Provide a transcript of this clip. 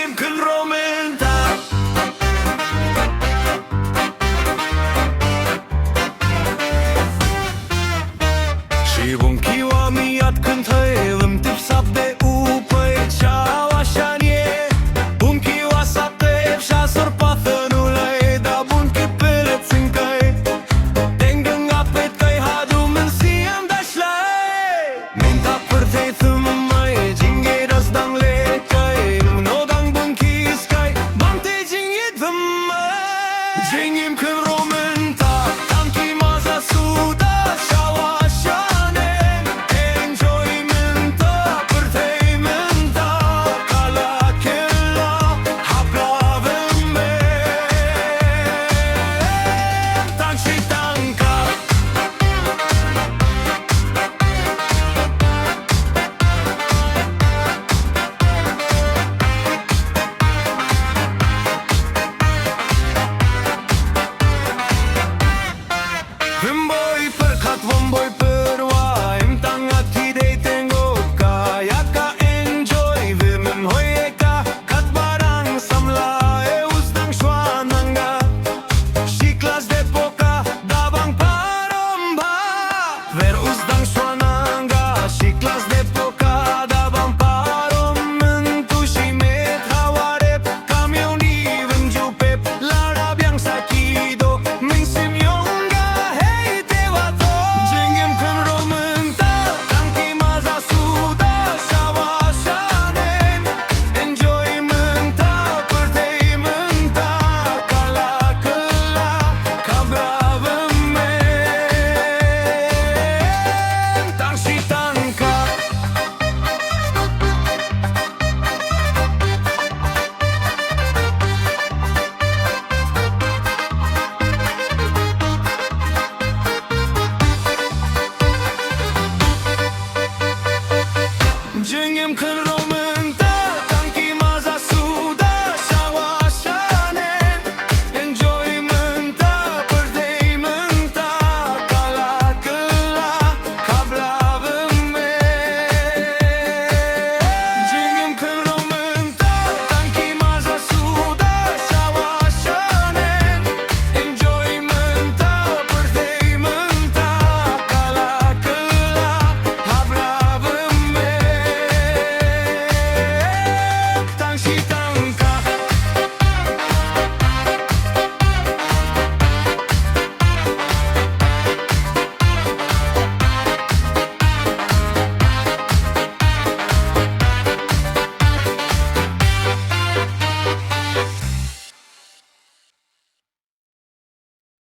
Jingim când românta Și bunchi oamiat când hăilăm tip sap de upăi ceau așa nie bunchi oasap te și sorpa thănulai da bunchi pele țincăi Tengâng apet căi hadu mensiam dașlai Minta părtei thumai jingi das dang le căi no dang bunchi skai bante jingi thumai Jingim când românta tanki maza suda șaua șane Enjoymenta părteimenta Cala chela hablaveme Tan și tanca Vâmboi părcat vâmboi părua Im tanga tidei tengo ca Ia ca enjoy Vâmân hoie ca Cat barang samla Eus dang șoananga Și clas de poca Da bang paramba Ver us dang șoananga Și clas de poca Da bang parom Mântu și met hawarep Camioni vângiu pep La rabiang sakido Min simionga Hey te vato Jingim când românta Tanki maza suda Șaua șanen Enjoymenta Părteimenta Cala căla Ca bravăme Tan și tanca Jingim când românta Tanki maza suda Șaua șanen Enjoymenta Părteimenta Cala căla Ca blavăme Jingim când românta Tanki maza suda Șaua șanen Enjoymenta Părteimenta Cala căla Ca blavăme Tan și tan